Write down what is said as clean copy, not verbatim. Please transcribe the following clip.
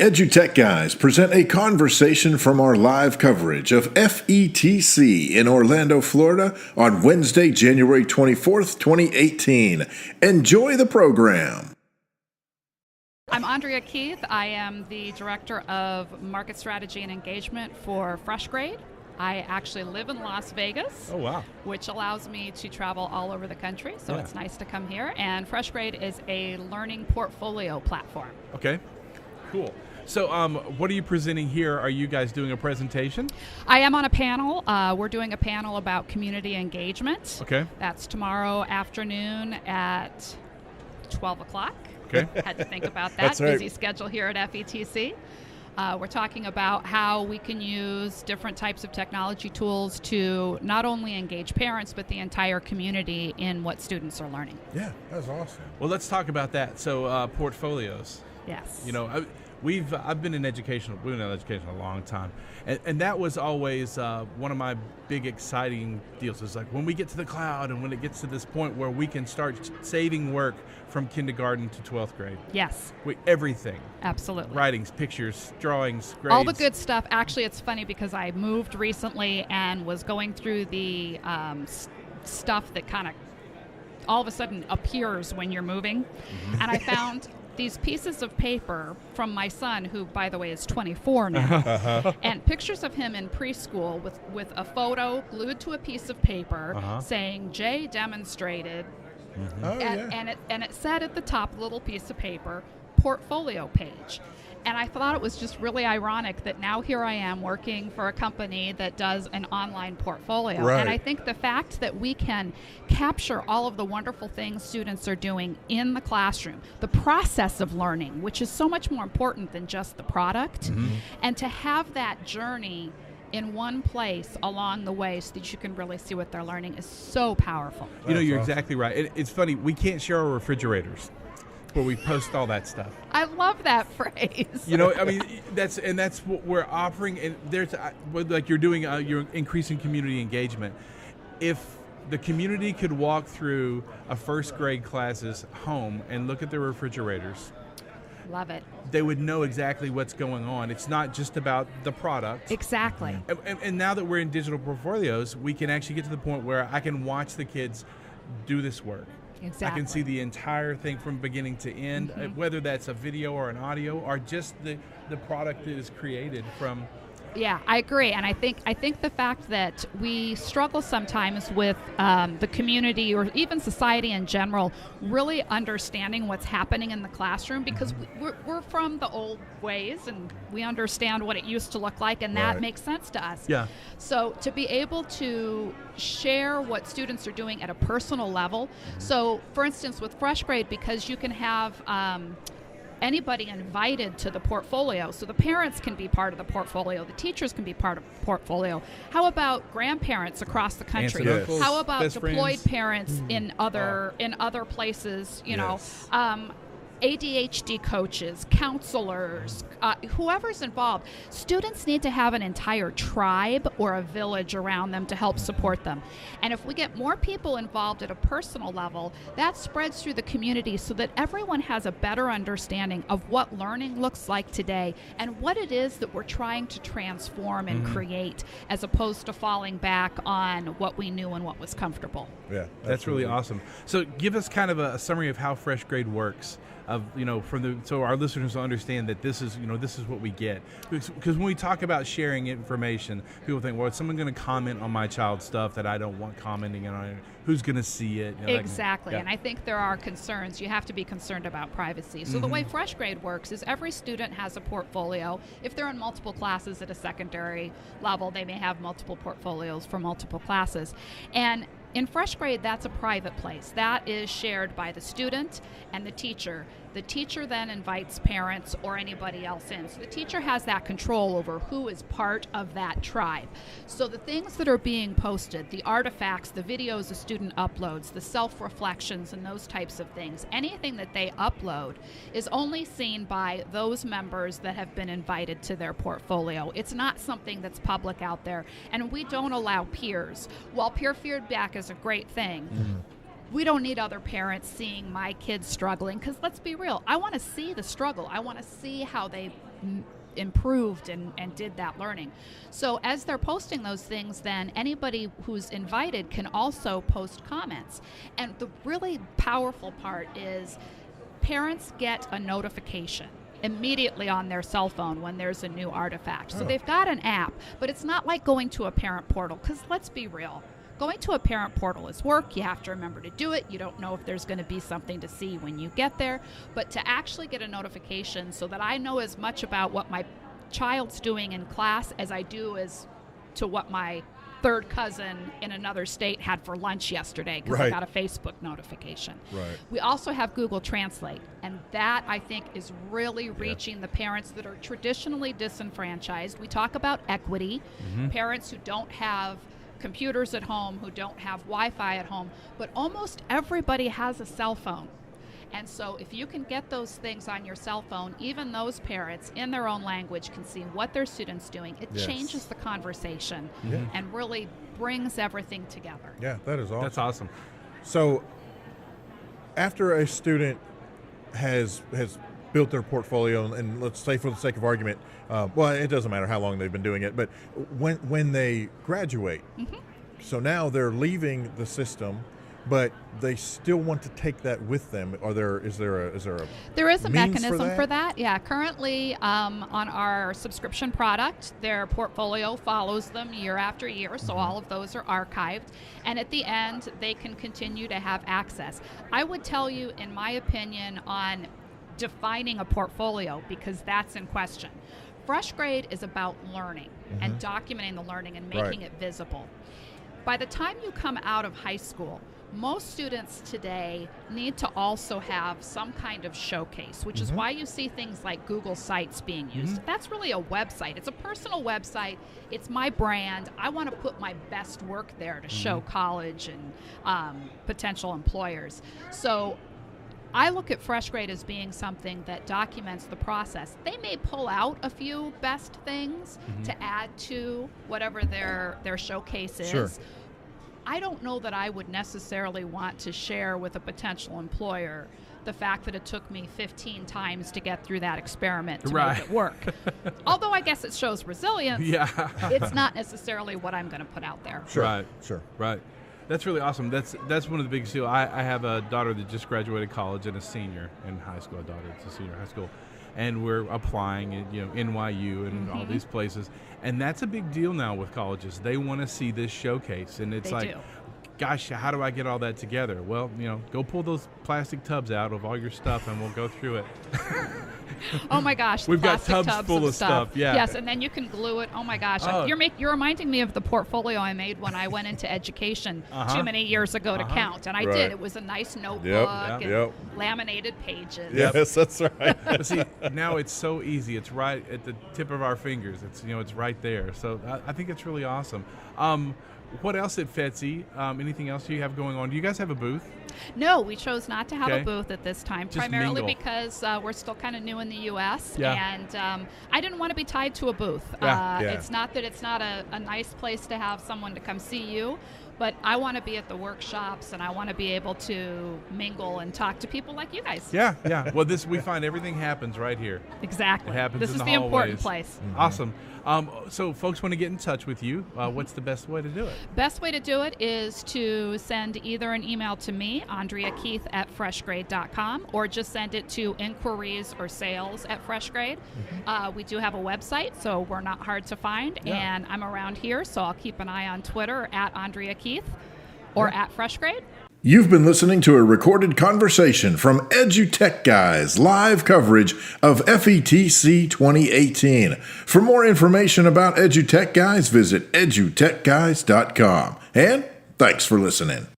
EduTech Guys present a conversation from our live coverage of FETC in Orlando, Florida on Wednesday, January 24th, 2018. Enjoy the program. I'm Andrea Keith. I am the Director of Market Strategy and Engagement for Fresh Grade. I actually live in Las Vegas. Oh, wow. Which allows me to travel all over the country, so It's nice to come here. And Fresh Grade is a learning portfolio platform. Okay, cool. So what are you presenting here? Are you guys doing a presentation? I am on a panel. We're doing a panel about community engagement. Okay. That's tomorrow afternoon at 12 o'clock. Okay. Had to think about that. That's right. Busy schedule here at FETC. We're talking about how we can use different types of technology tools to not only engage parents, but the entire community in what students are learning. Yeah, that's awesome. Well, let's talk about that. So portfolios. Yes. You know, I've been in education. We've been in education a long time, and that was always one of my big exciting deals. Is like when we get to the cloud, and when it gets to this point where we can start saving work from kindergarten to 12th grade. Yes. Everything. Absolutely. Writings, pictures, drawings, grades. All the good stuff. Actually, it's funny because I moved recently and was going through the stuff that kind of all of a sudden appears when you're moving, and I found these pieces of paper from my son, who, by the way, is 24 now, and pictures of him in preschool with a photo glued to a piece of paper saying, Jay demonstrated, and it said at the top, little piece of paper, portfolio page. And I thought it was just really ironic that now here I am working for a company that does an online portfolio. Right. And I think the fact that we can capture all of the wonderful things students are doing in the classroom, the process of learning, which is so much more important than just the product, and to have that journey in one place along the way so that you can really see what they're learning is so powerful. You know, you're exactly right. It's funny, we can't share our refrigerators where we post all that stuff. I love that phrase. You know, I mean, that's what we're offering. And there's like you're doing, you're increasing community engagement. If the community could walk through a first grade class's home and look at their refrigerators, Love it. they would know exactly what's going on. It's not just about the product. Exactly. And now that we're in digital portfolios, we can actually get to the point where I can watch the kids do this work. Exactly. I can see the entire thing from beginning to end, whether that's a video or an audio or just the product that is created from. Yeah, I agree, and I think the fact that we struggle sometimes with the community or even society in general really understanding what's happening in the classroom, because we're from the old ways and we understand what it used to look like, and that makes sense to us. Yeah. So to be able to share what students are doing at a personal level. So, for instance, with Fresh Grade, because you can have anybody invited to the portfolio. So the parents can be part of the portfolio. The teachers can be part of the portfolio. How about grandparents across the country? Aunts and uncles, How about best deployed friends? parents in other places? You know, ADHD coaches, counselors, whoever's involved. Students need to have an entire tribe or a village around them to help support them. And if we get more people involved at a personal level, that spreads through the community so that everyone has a better understanding of what learning looks like today and what it is that we're trying to transform and create, as opposed to falling back on what we knew and what was comfortable. Yeah, That's really awesome. So give us kind of a summary of how Fresh Grade works. So our listeners will understand that this is what we get. Because when we talk about sharing information, people think, well, is someone going to comment on my child's stuff that I don't want commenting on it? Who's going to see it? Exactly. And I think there are concerns. You have to be concerned about privacy. So the way Fresh Grade works is every student has a portfolio. If they're in multiple classes at a secondary level, they may have multiple portfolios for multiple classes. And in Fresh Grade, that's a private place. That is shared by the student and the teacher. The teacher then invites parents or anybody else in. So the teacher has that control over who is part of that tribe. So the things that are being posted, the artifacts, the videos a student uploads, the self-reflections and those types of things, anything that they upload is only seen by those members that have been invited to their portfolio. It's not something that's public out there. And we don't allow peers. While peer feedback is a great thing, we don't need other parents seeing my kids struggling, because let's be real, I want to see the struggle. I want to see how they improved and did that learning. So as they're posting those things, then anybody who's invited can also post comments. And the really powerful part is parents get a notification immediately on their cell phone when there's a new artifact. So they've got an app, but it's not like going to a parent portal, because let's be real. Going to a parent portal is work. You have to remember to do it. You don't know if there's going to be something to see when you get there. But to actually get a notification so that I know as much about what my child's doing in class as I do as to what my third cousin in another state had for lunch yesterday, because I got a Facebook notification. We also have Google Translate, and that, I think, is really reaching the parents that are traditionally disenfranchised. We talk about equity, parents who don't have computers at home, who don't have Wi-Fi at home, but almost everybody has a cell phone. And so if you can get those things on your cell phone, even those parents in their own language can see what their student's doing. It changes the conversation and really brings everything together. Yeah, that is awesome. That's awesome. So after a student has built their portfolio, and let's say for the sake of argument, well, it doesn't matter how long they've been doing it, but when they graduate, so now they're leaving the system, but they still want to take that with them. Is there a mechanism for that? Yeah, currently on our subscription product, their portfolio follows them year after year, so all of those are archived, and at the end they can continue to have access. I would tell you, in my opinion, on defining a portfolio, because that's in question. Fresh Grade is about learning and documenting the learning and making it visible. By the time you come out of high school, most students today need to also have some kind of showcase, which is why you see things like Google Sites being used. That's really a website. It's a personal website. It's my brand. I want to put my best work there to show college and potential employers. So I look at Fresh Grade as being something that documents the process. They may pull out a few best things to add to whatever their showcase is. I don't know that I would necessarily want to share with a potential employer the fact that it took me 15 times to get through that experiment to make it work. Although I guess it shows resilience, it's not necessarily what I'm going to put out there. Right. That's really awesome. That's one of the biggest deals. I have a daughter that just graduated college and a senior in high school. A daughter that's a senior in high school, and we're applying at NYU and all these places. And that's a big deal now with colleges. They want to see this showcase, and it's gosh, how do I get all that together? Well, go pull those plastic tubs out of all your stuff, and we'll go through it. Oh my gosh, we've got tubs full of stuff. Yes, and then you can glue it. Oh my gosh, you're reminding me of the portfolio I made when I went into education too many years ago to count, and I did. It was a nice notebook and laminated pages. Yes, that's right. But see, now it's so easy. It's right at the tip of our fingers. It's it's right there. So I think it's really awesome. What else at FETC? Anything else you have going on? Do you guys have a booth? No, we chose not to have a booth at this time, Just primarily mingle. because we're still kind of new in the U.S., and I didn't want to be tied to a booth. It's not that it's not a nice place to have someone to come see you, but I want to be at the workshops, and I want to be able to mingle and talk to people like you guys. Yeah. Well, we find everything happens right here. Exactly. It happens This in is the the important hallways. place. Awesome. So folks want to get in touch with you. What's the best way to do it? Best way to do it is to send either an email to me, Andrea Keith at freshgrade.com, or just send it to inquiries or sales at FreshGrade. We do have a website, so we're not hard to find, and I'm around here, so I'll keep an eye on Twitter at Andrea Keith or at FreshGrade. You've been listening to a recorded conversation from EduTech Guys live coverage of FETC 2018. For more information about EduTech Guys, visit edutechguys.com. And thanks for listening.